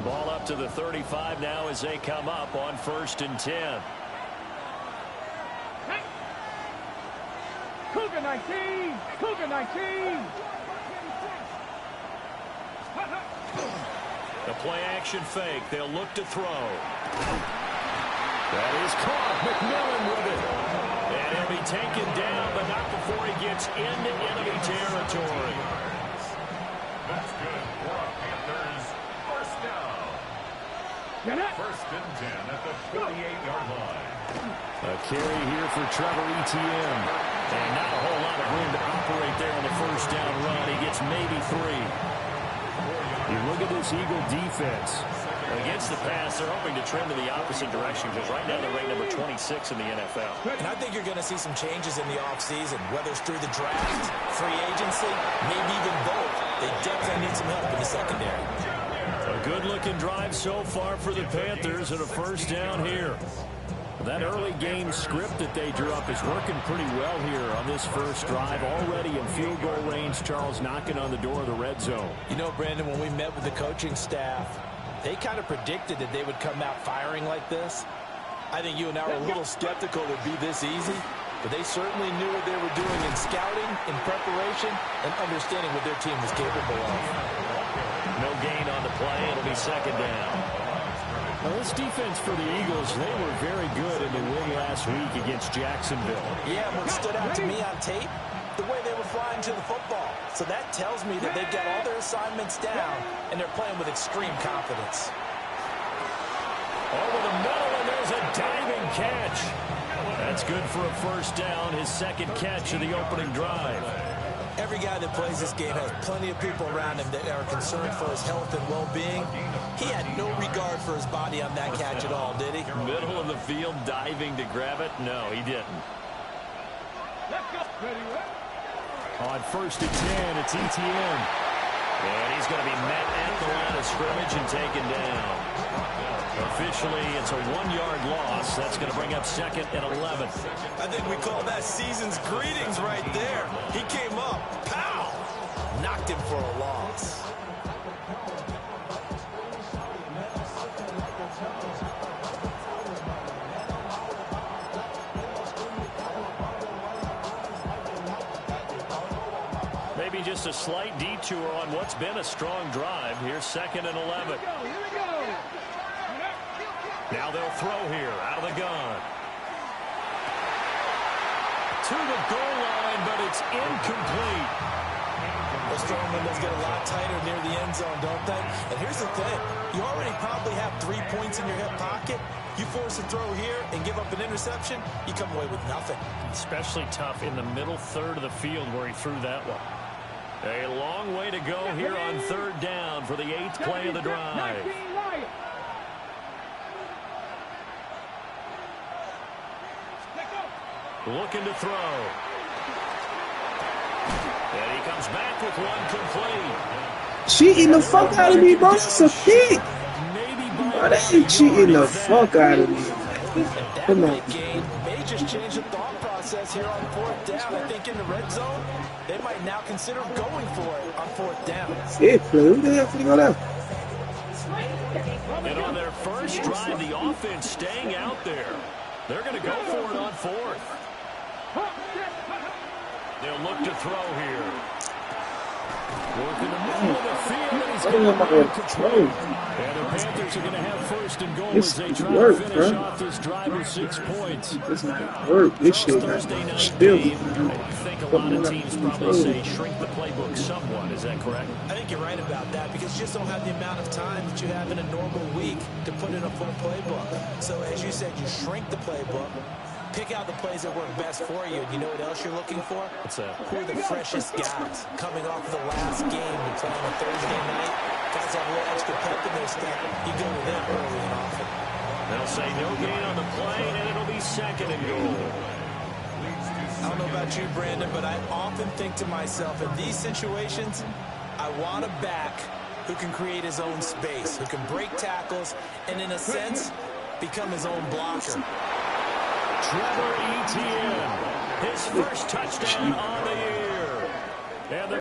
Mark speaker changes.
Speaker 1: Ball up to the 35 now as they come up on 1st and 10.
Speaker 2: Cougar 19! Cougar 19!
Speaker 1: The play action fake. They'll look to throw. That is caught. McMillan with it. And he'll be taken down, but not before he gets into enemy territory.
Speaker 3: That's good for our Panthers. First down. First and 10 at the 48-yard line.
Speaker 1: A carry here for Trevor Etienne. And not a whole lot of room to operate there on the first down run. He gets maybe 3. You look at this Eagle defense. Against the pass, they're hoping to trend in the opposite direction because right now they're ranked number 26 in the NFL.
Speaker 4: And I think you're going to see some changes in the offseason, whether it's through the draft, free agency, maybe even both. They definitely need some help in the secondary.
Speaker 1: A good-looking drive so far for the Panthers and a first down here. That early game script that they drew up is working pretty well here on this first drive. Already in field goal range, Charles knocking on the door of the red zone.
Speaker 4: You know, Brandon, when we met with the coaching staff, they kind of predicted that they would come out firing like this. I think you and I were a little skeptical it would be this easy, but they certainly knew what they were doing in scouting, in preparation, and understanding what their team was capable of.
Speaker 1: No gain on the play. It'll be second down. Now, this defense for the Eagles, they were very good in the win last week against Jacksonville.
Speaker 4: Yeah, what stood out to me on tape, the way they were flying to the football. So that tells me that they've got all their assignments down, and they're playing with extreme confidence.
Speaker 1: Over the middle, and there's a diving catch. That's good for a first down, his second catch of the opening drive.
Speaker 4: Every guy that plays this game has plenty of people around him that are concerned for his health and well-being. He had no regard for his body on that catch at all, did he?
Speaker 1: Middle of the field, diving to grab it? No, he didn't. On 1st and 10, it's Etienne. And he's going to be met at the line of scrimmage and taken down. Officially, it's a 1-yard loss. That's going to bring up 2nd and 11.
Speaker 4: I think we call that season's greetings right there. He came up, pow! Knocked him for a loss.
Speaker 1: Maybe just a slight detour on what's been a strong drive. Here's 2nd and 11. Now they'll throw here out of the gun. To the goal line, but it's incomplete.
Speaker 4: Those throwing windows get a lot tighter near the end zone, don't they? And here's the thing. You already probably have 3 points in your hip pocket. You force a throw here and give up an interception, you come away with nothing.
Speaker 1: Especially tough in the middle third of the field where he threw that one. A long way to go here on 3rd down for the 8th play of the drive. Looking to throw. And he comes back with one complete.
Speaker 5: Cheating the fuck out of me, bro. It's a pick. Bro, they ain't cheating the fuck out of me. Come on.
Speaker 4: May just change the thought process here on 4th down. I think in the red zone, they might now consider going for it on 4th down.
Speaker 5: Yeah, who the hell finna go down?
Speaker 1: And on their first drive, the offense staying out there. They're going to go for it on 4th. They'll look to throw here. Working the middle of the field, and he's going to control. And the Panthers are going to have 1st and goal as they try to finish off this drive with 6 points.
Speaker 5: This not work. This shit
Speaker 1: Thursday night
Speaker 5: still.
Speaker 1: game. I think a lot of teams probably say shrink the playbook somewhat. Is that correct?
Speaker 4: I think you're right about that because you just don't have the amount of time that you have in a normal week to put in a full playbook. So as you said, you shrink the playbook. Pick out the plays that work best for you. And you know what else you're looking for?
Speaker 1: What's that?
Speaker 4: Who are the freshest guys coming off of the last game and playing on Thursday night? Guys have a little extra pep in their step. You go to them early and often.
Speaker 1: They'll say no gain on the play, and it'll be 2nd and goal.
Speaker 4: I don't know about you, Brandon, but I often think to myself, in these situations, I want a back who can create his own space, who can break tackles, and in a sense, become his own blocker.
Speaker 1: Trevor Etienne, his first touchdown on the year. And